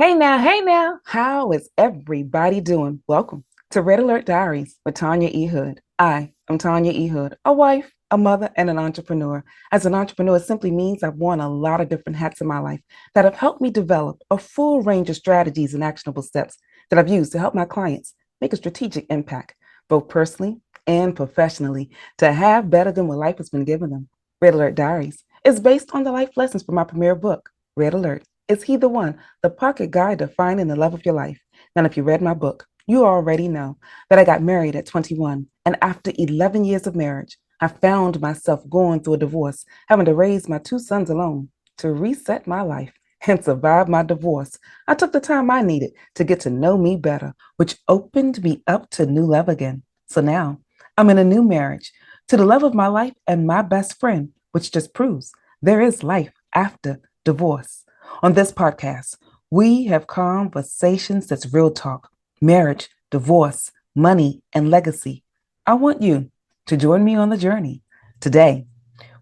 Hey now, how is everybody doing? Welcome to Red Alert Diaries with Tanya E. Hood. I am Tanya E. Hood, a wife, a mother, and an entrepreneur. As an entrepreneur, it simply means I've worn a lot of different hats in my life that have helped me develop a full range of strategies and actionable steps that I've used to help my clients make a strategic impact, both personally and professionally, to have better than what life has been giving them. Red Alert Diaries is based on the life lessons from my premier book, Red Alert. Is He the One? The Pocket Guide to Finding the Love of Your Life. Now, if you read my book, you already know that I got married at 21. And after 11 years of marriage, I found myself going through a divorce, having to raise my two sons alone. To reset my life and survive my divorce, I took the time I needed to get to know me better, which opened me up to new love again. So now I'm in a new marriage to the love of my life and my best friend, which just proves there is life after divorce. On this podcast, we have conversations that's real talk, marriage, divorce, money, and legacy. I want you to join me on the journey. Today,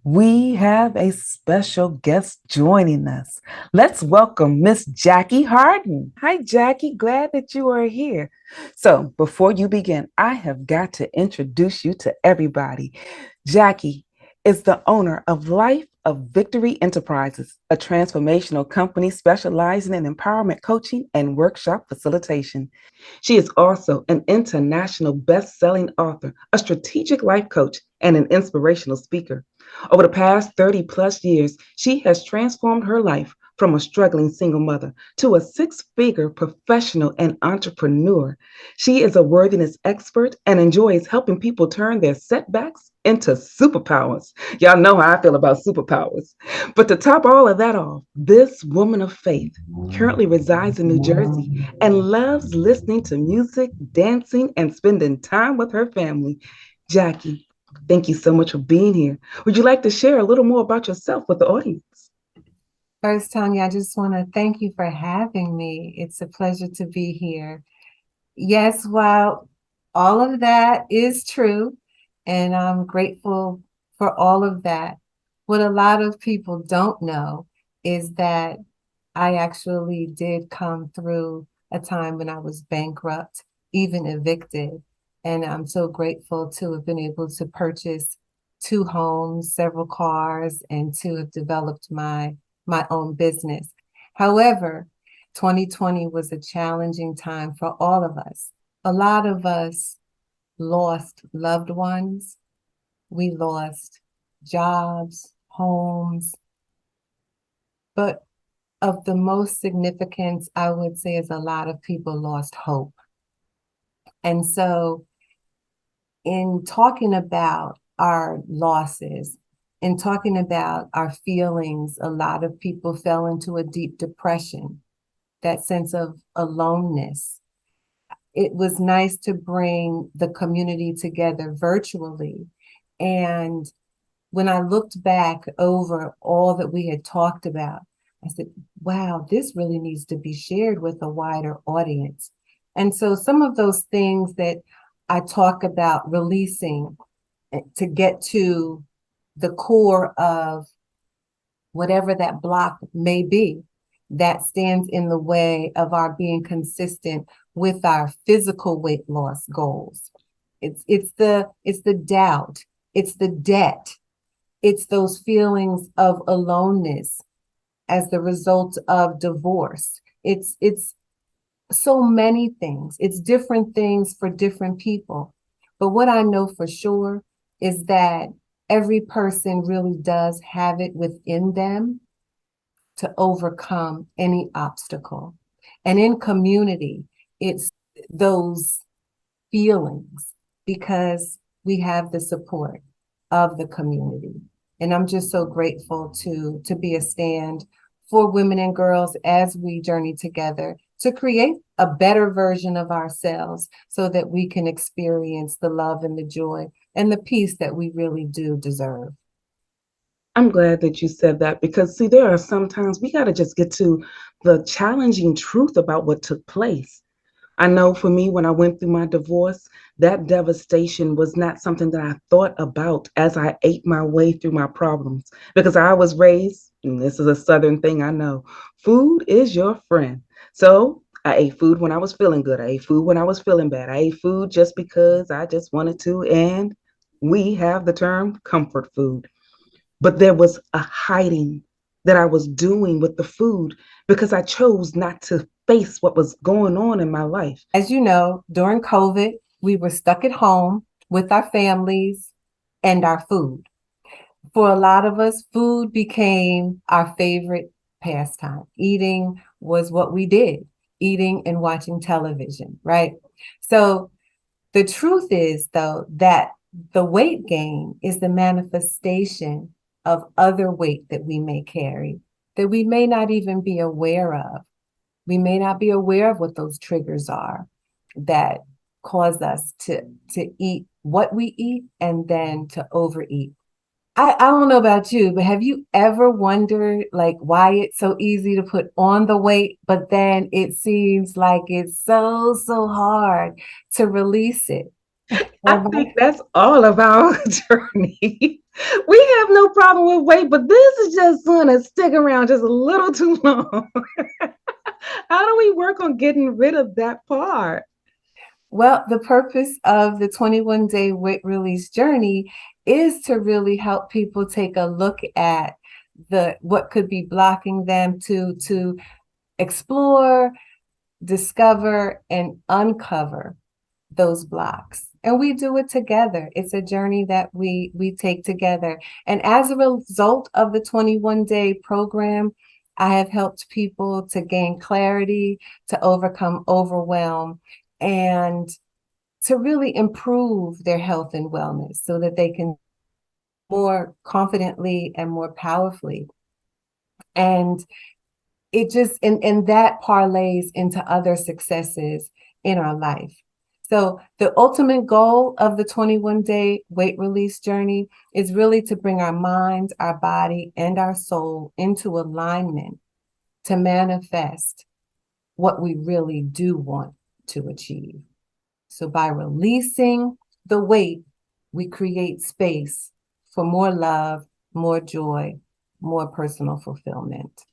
we have a special guest joining us. Let's welcome Miss Jackie Harden. Hi, Jackie. Glad that you are here. So, before you begin, I have got to introduce you to everybody. Jackie is the owner of Life of Victory Enterprises, a transformational company specializing in empowerment coaching and workshop facilitation. She is also an international best-selling author, a strategic life coach, and an inspirational speaker. Over the past 30 plus years, she has transformed her life from a struggling single mother to a six-figure professional and entrepreneur. She is a worthiness expert and enjoys helping people turn their setbacks into superpowers. Y'all know how I feel about superpowers. But to top all of that off, this woman of faith currently resides in New Jersey and loves listening to music, dancing, and spending time with her family. Jackie, thank you so much for being here. Would you like to share a little more about yourself with the audience? First, Tanya, I just want to thank you for having me. It's a pleasure to be here. Yes, while all of that is true, and I'm grateful for all of that, what a lot of people don't know is that I actually did come through a time when I was bankrupt, even evicted. And I'm so grateful to have been able to purchase two homes, several cars, and to have developed my own business. However, 2020 was a challenging time for all of us. A lot of us lost loved ones. We lost jobs, homes, but of the most significance, I would say, is a lot of people lost hope. And so, in talking about our losses, in talking about our feelings, a lot of people fell into a deep depression, that sense of aloneness. It was nice to bring the community together virtually. And when I looked back over all that we had talked about, I said, wow, this really needs to be shared with a wider audience. And so some of those things that I talk about releasing to get to the core of whatever that block may be that stands in the way of our being consistent with our physical weight loss goals. It's the doubt, it's the debt, it's those feelings of aloneness as the result of divorce. It's so many things. It's different things for different people. But what I know for sure is that every person really does have it within them to overcome any obstacle. And in community, it's those feelings because we have the support of the community. And I'm just so grateful to be a stand for women and girls as we journey together to create a better version of ourselves so that we can experience the love and the joy and the peace that we really do deserve. I'm glad that you said that because, see, there are sometimes we got to just get to the challenging truth about what took place. I know for me, when I went through my divorce, that devastation was not something that I thought about as I ate my way through my problems because I was raised, and this is a Southern thing I know, food is your friend. So I ate food when I was feeling good. I ate food when I was feeling bad. I ate food just because I just wanted to. And we have the term comfort food. But there was a hiding that I was doing with the food because I chose not to face what was going on in my life. As you know, during COVID, we were stuck at home with our families and our food. For a lot of us, food became our favorite pastime. Eating was what we did, eating and watching television, right? So the truth is, though, that the weight gain is the manifestation of other weight that we may carry that we may not even be aware of. We may not be aware of what those triggers are that cause us to eat what we eat and then to overeat. I don't know about you, but have you ever wondered like why it's so easy to put on the weight, but then it seems like it's so hard to release it? I think that's all of our journey. We have no problem with weight, but this is just going to stick around just a little too long. How do we work on getting rid of that part? Well, the purpose of the 21-day weight release journey is to really help people take a look at the what could be blocking them to explore, discover, and uncover those blocks. And we do it together. It's a journey that we take together. And as a result of the 21-day program, I have helped people to gain clarity, to overcome overwhelm, and to really improve their health and wellness so that they can more confidently and more powerfully. And it just and that parlays into other successes in our life. So the ultimate goal of the 21-day weight release journey is really to bring our mind, our body, and our soul into alignment to manifest what we really do want to achieve. So by releasing the weight, we create space for more love, more joy, more personal fulfillment.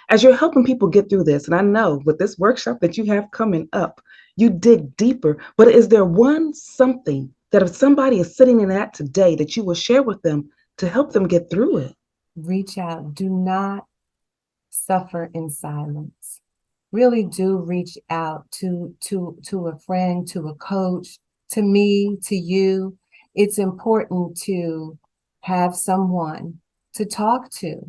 As you're helping people get through this, and I know with this workshop that you have coming up, you dig deeper, but is there one something that if somebody is sitting in that today that you will share with them to help them get through it? Reach out. Do not suffer in silence. Really do reach out to a friend, to a coach, to me, to you. It's important to have someone to talk to.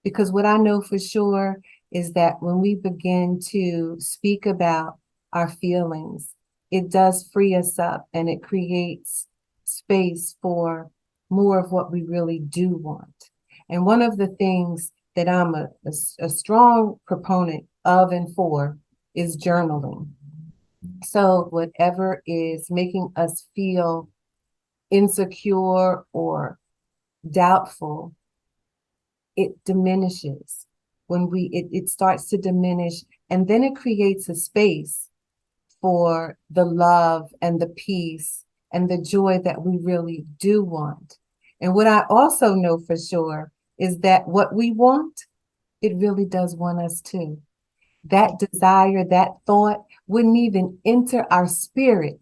Because what I know for sure is that when we begin to speak about our feelings, it does free us up and it creates space for more of what we really do want. And one of the things that I'm a strong proponent of and for is journaling. So, whatever is making us feel insecure or doubtful, it diminishes when it starts to diminish, and then it creates a space for the love and the peace and the joy that we really do want. And what I also know for sure is that what we want, it really does want us too. That desire, that thought wouldn't even enter our spirit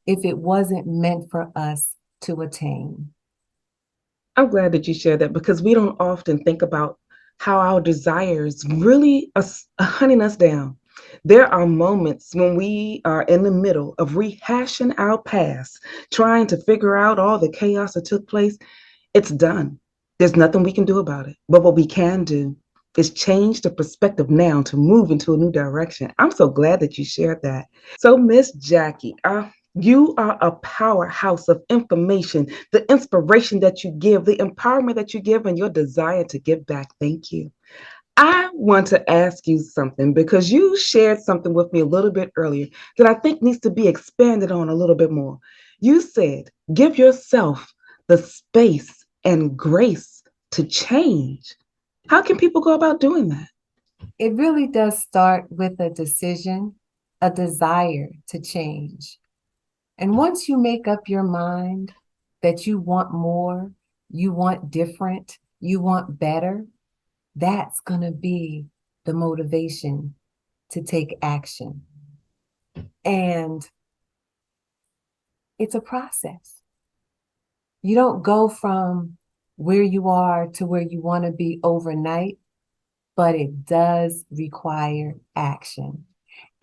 if it wasn't meant for us to attain. I'm glad that you shared that because we don't often think about how our desires really are hunting us down. There are moments when we are in the middle of rehashing our past, trying to figure out all the chaos that took place. It's done. There's nothing we can do about it. But what we can do is change the perspective now to move into a new direction. I'm so glad that you shared that. So, Miss Jackie, you are a powerhouse of information, the inspiration that you give, the empowerment that you give, and your desire to give back. Thank you. I want to ask you something because you shared something with me a little bit earlier that I think needs to be expanded on a little bit more. You said, give yourself the space and grace to change. How can people go about doing that? It really does start with a decision, a desire to change. And once you make up your mind that you want more, you want different, you want better, that's going to be the motivation to take action. And it's a process. You don't go from where you are to where you want to be overnight, but it does require action.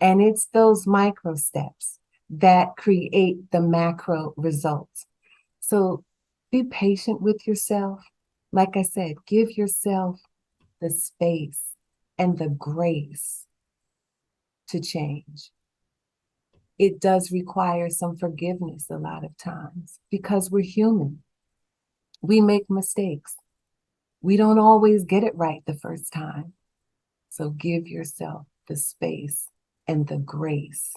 And it's those micro steps that create the macro results. So be patient with yourself. Like I said, give yourself the space and the grace to change. It does require some forgiveness a lot of times because we're human. We make mistakes. We don't always get it right the first time. So give yourself the space and the grace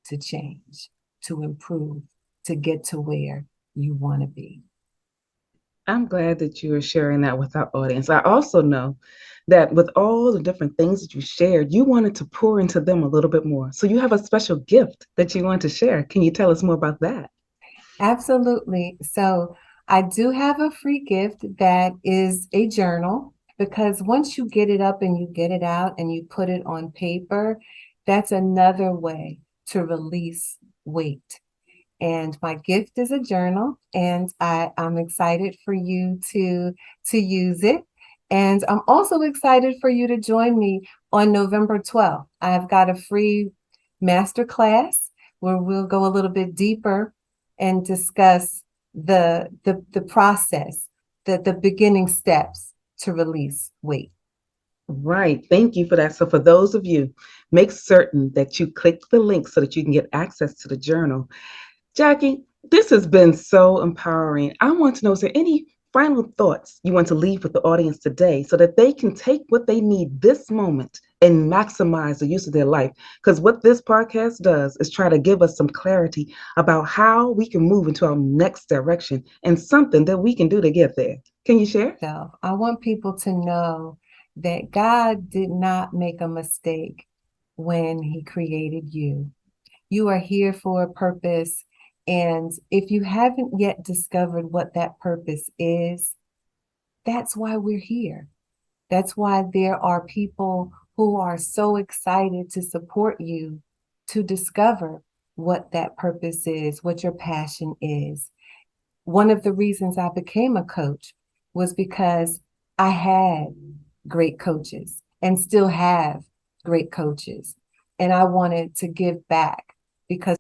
to change, to improve, to get to where you want to be. I'm glad that you are sharing that with our audience. I also know that with all the different things that you shared, you wanted to pour into them a little bit more. So you have a special gift that you want to share. Can you tell us more about that? Absolutely. So I do have a free gift that is a journal because once you get it up and you get it out and you put it on paper, that's another way to release weight. And my gift is a journal, and I'm excited for you to use it. And I'm also excited for you to join me on November 12th. I've got a free master class where we'll go a little bit deeper and discuss the process, the beginning steps to release weight. Right. Thank you for that. So, for those of you, make certain that you click the link so that you can get access to the journal. Jackie, this has been so empowering. I want to know, is there any final thoughts you want to leave with the audience today so that they can take what they need this moment and maximize the use of their life? Because what this podcast does is try to give us some clarity about how we can move into our next direction and something that we can do to get there. Can you share? So I want people to know that God did not make a mistake when he created you. You are here for a purpose. And if you haven't yet discovered what that purpose is, that's why we're here. That's why there are people who are so excited to support you to discover what that purpose is, what your passion is. One of the reasons I became a coach was because I had great coaches and still have great coaches. And I wanted to give back because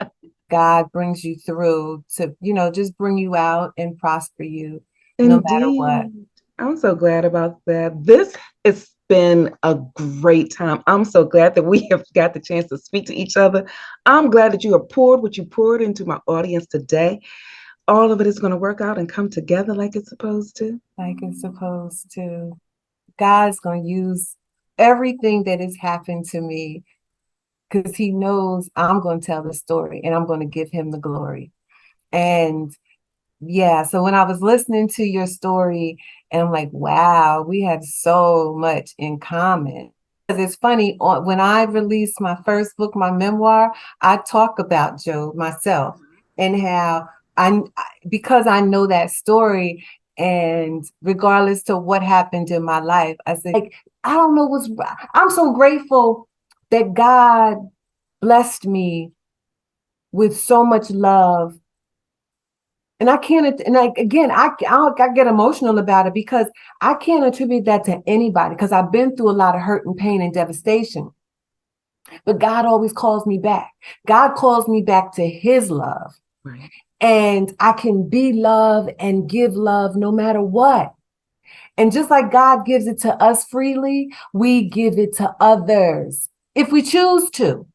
God brings you through to, just bring you out and prosper you no matter what. Indeed. I'm so glad about that. This has been a great time. I'm so glad that we have got the chance to speak to each other. I'm glad that you have poured what you poured into my audience today. All of it is going to work out and come together like it's supposed to. Like it's supposed to. God's going to use everything that has happened to me because he knows I'm going to tell the story and I'm going to give him the glory. And yeah, so when I was listening to your story, and I'm like, wow, we have so much in common. Because it's funny, when I released my first book, my memoir, I talk about Job myself and how because I know that story, and regardless to what happened in my life, I said, like, I don't know I'm so grateful that God blessed me with so much love. And I can't, and like, again, I get emotional about it because I can't attribute that to anybody because I've been through a lot of hurt and pain and devastation. But God always calls me back. God calls me back to his love. Right. And I can be love and give love no matter what. And just like God gives it to us freely, we give it to others if we choose to.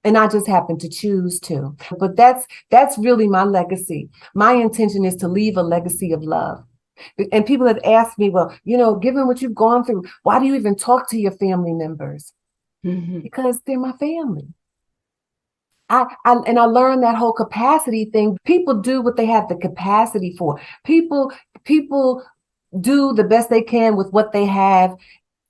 And I just happen to choose to. But that's really my legacy. My intention is to leave a legacy of love. And people have asked me, well, given what you've gone through, why do you even talk to your family members? Mm-hmm. Because they're my family. I learned that whole capacity thing. People do what they have the capacity for. People do the best they can with what they have,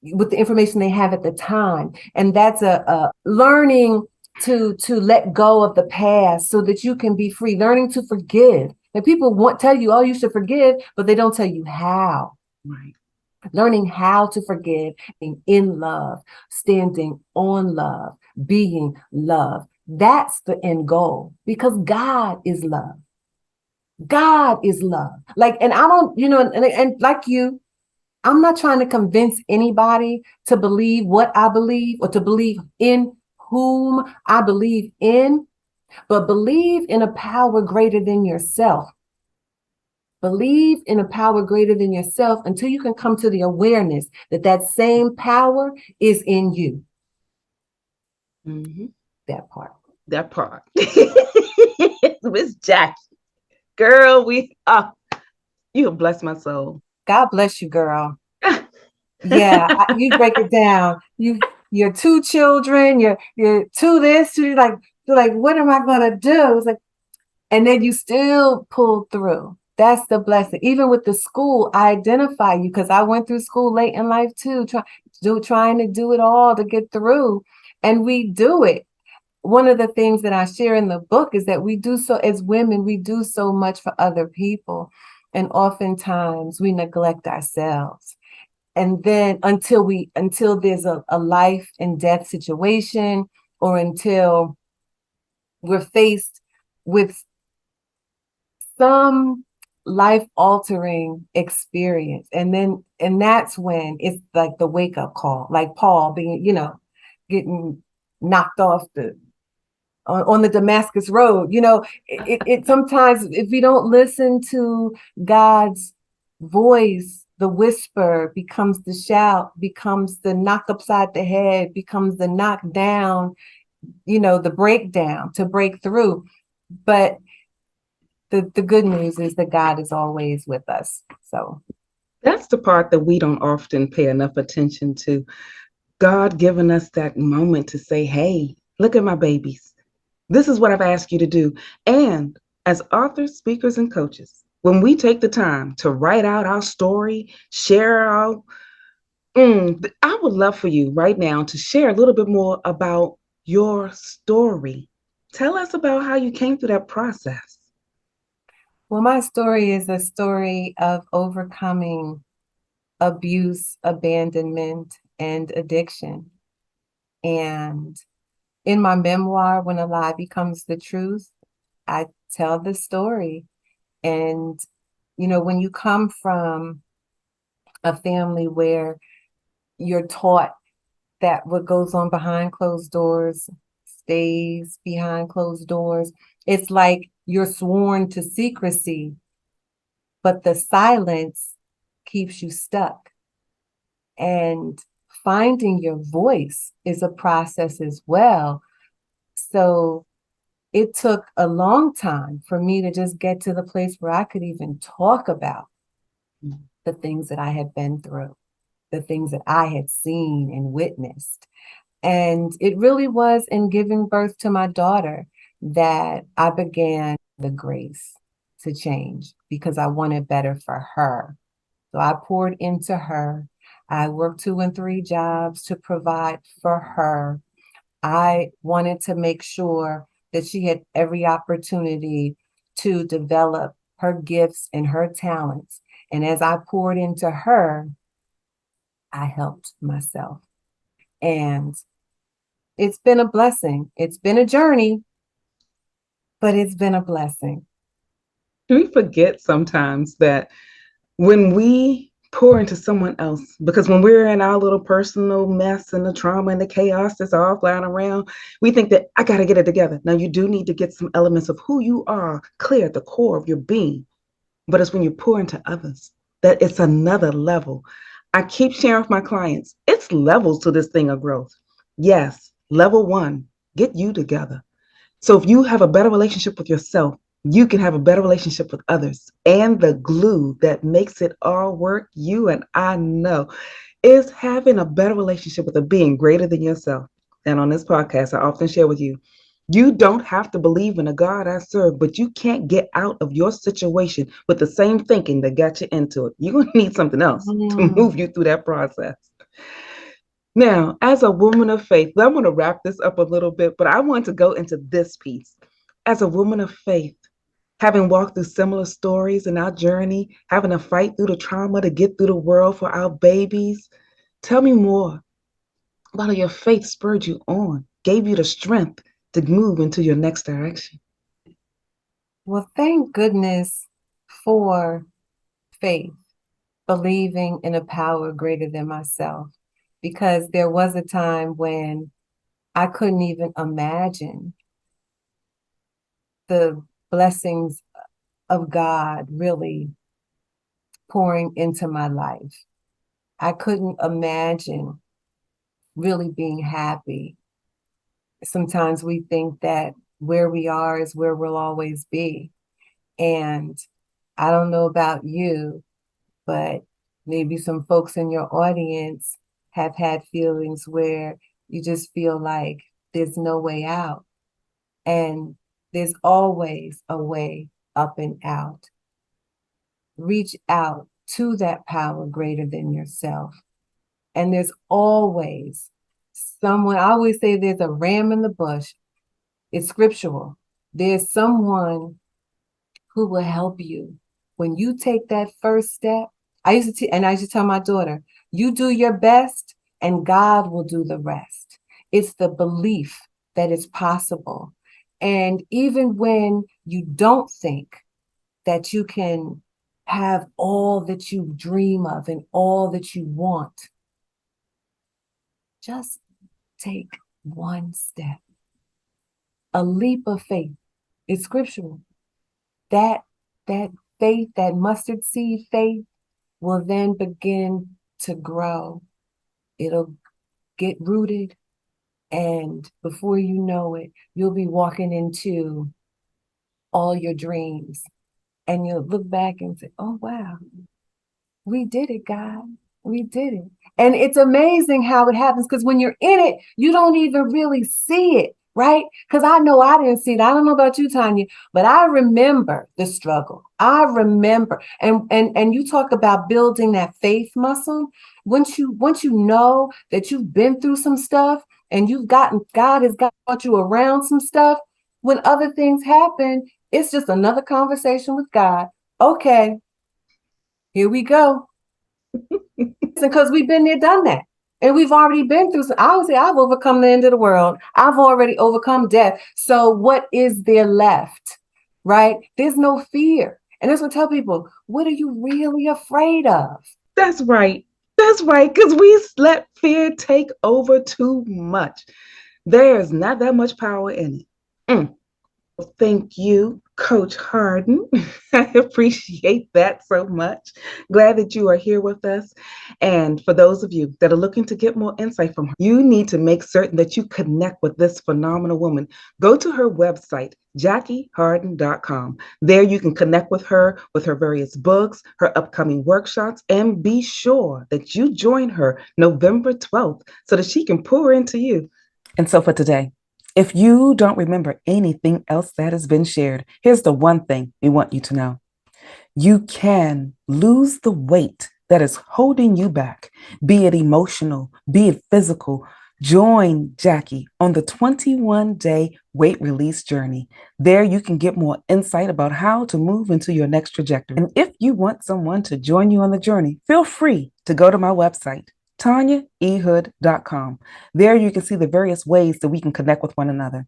with the information they have at the time. And that's a learning to let go of the past so that you can be free, learning to forgive. And people tell you, oh, you should forgive, but they don't tell you how. Right. learning how to forgive, being in love, standing on love, being love. That's the end goal because God is love. God is love. Like, and I don't, and like you, I'm not trying to convince anybody to believe what I believe or to believe in whom I believe in, but believe in a power greater than yourself. Believe in a power greater than yourself until you can come to the awareness that that same power is in you. Mm-hmm. That part. That part. Miss Jackie. Girl, you have blessed my soul. God bless you, girl. Yeah, you break it down. Your two children, your two this, you're like, what am I gonna do? It's like, and then you still pull through. That's the blessing. Even with the school, I identify you because I went through school late in life too, trying to do it all to get through. And we do it. One of the things that I share in the book is that we do so as women, we do so much for other people. And oftentimes we neglect ourselves. And then until there's a life and death situation, or until we're faced with some life altering experience, and that's when it's like the wake up call, like Paul being, getting knocked off the on the Damascus road. It sometimes, if we don't listen to God's voice, the whisper becomes the shout, becomes the knock upside the head, becomes the knock down, the breakdown to break through. But the good news is that God is always with us. So That's the part that we don't often pay enough attention to. God giving us that moment to say, hey, look at my babies. This is what I've asked you to do. And as authors, speakers, and coaches, when we take the time to write out our story, share our, I would love for you right now to share a little bit more about your story. Tell us about how you came through that process. well, my story is a story of overcoming abuse, abandonment, and addiction. And in my memoir, When a Lie Becomes the Truth, I tell the story. And, when you come from a family where you're taught that what goes on behind closed doors stays behind closed doors, it's like you're sworn to secrecy, but the silence keeps you stuck. And finding your voice is a process as well. So it took a long time for me to just get to the place where I could even talk about the things that I had been through, the things that I had seen and witnessed. And it really was in giving birth to my daughter that I began the grace to change because I wanted better for her. So I poured into her. I worked 2 and 3 jobs to provide for her. I wanted to make sure that she had every opportunity to develop her gifts and her talents. And as I poured into her, I helped myself. And it's been a blessing. It's been a journey, but it's been a blessing. We forget sometimes that when we pour into someone else, because when we're in our little personal mess and the trauma and the chaos that's all flying around, we think that I got to get it together. Now, you do need to get some elements of who you are clear at the core of your being, but it's when you pour into others that it's another level. I keep sharing with my clients, it's levels to this thing of growth. Yes, level one, get you together. So if you have a better relationship with yourself, you can have a better relationship with others. And the glue that makes it all work, you and I know, is having a better relationship with a being greater than yourself. And on this podcast, I often share with you, you don't have to believe in a God I serve, but you can't get out of your situation with the same thinking that got you into it. You're going to need something else to Mm. move you through that process. Now, as a woman of faith, I'm going to wrap this up a little bit, but I want to go into this piece. As a woman of faith, Having walked through similar stories in our journey, having to fight through the trauma to get through the world for our babies. Tell me more about how your faith spurred you on, gave you the strength to move into your next direction. Well, thank goodness for faith, believing in a power greater than myself, because there was a time when I couldn't even imagine the blessings of God really pouring into my life. I couldn't imagine really being happy. Sometimes we think that where we are is where we'll always be. And I don't know about you, but maybe some folks in your audience have had feelings where you just feel like there's no way out. And there's always a way up and out. Reach out to that power greater than yourself. And there's always someone, I always say there's a ram in the bush. It's scriptural. There's someone who will help you. When you take that first step, I used to tell my daughter, you do your best and God will do the rest. It's the belief that it's possible. And even when you don't think that you can have all that you dream of and all that you want, just take one step, a leap of faith. It's scriptural. That that faith, that mustard seed faith, will then begin to grow. It'll get rooted, and before you know it, you'll be walking into all your dreams, and you'll look back and say, "Oh wow, we did it, God. We did it." And it's amazing how it happens, because when you're in it, you don't even really see it, right? Because I know I didn't see it. I don't know about you, Tanya, but I remember the struggle. I remember. And you talk about building that faith muscle. Once you know that you've been through some stuff and God has got you around some stuff, when other things happen, it's just another conversation with God. Okay, here we go, because we've been there, done that. And we've already been through some, I would say I've overcome the end of the world. I've already overcome death. So what is there left? Right? There's no fear. And that's what I tell people, what are you really afraid of? That's right. That's right. Because we let fear take over too much. There's not that much power in it. Mm. Thank you, Coach Harden. I appreciate that so much. Glad that you are here with us. And for those of you that are looking to get more insight from her, you need to make certain that you connect with this phenomenal woman. Go to her website, JackieHarden.com. There you can connect with her various books, her upcoming workshops, and be sure that you join her November 12th so that she can pour into you. And so for today, if you don't remember anything else that has been shared, here's the one thing we want you to know. You can lose the weight that is holding you back, be it emotional, be it physical. Join Jackie on the 21-day weight release journey. There you can get more insight about how to move into your next trajectory. And if you want someone to join you on the journey, feel free to go to my website, TanyaEhood.com. There you can see the various ways that we can connect with one another.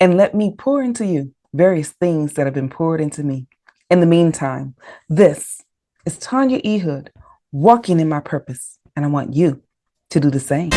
And let me pour into you various things that have been poured into me. In the meantime, this is Tanya E. Hood, walking in my purpose, and I want you to do the same.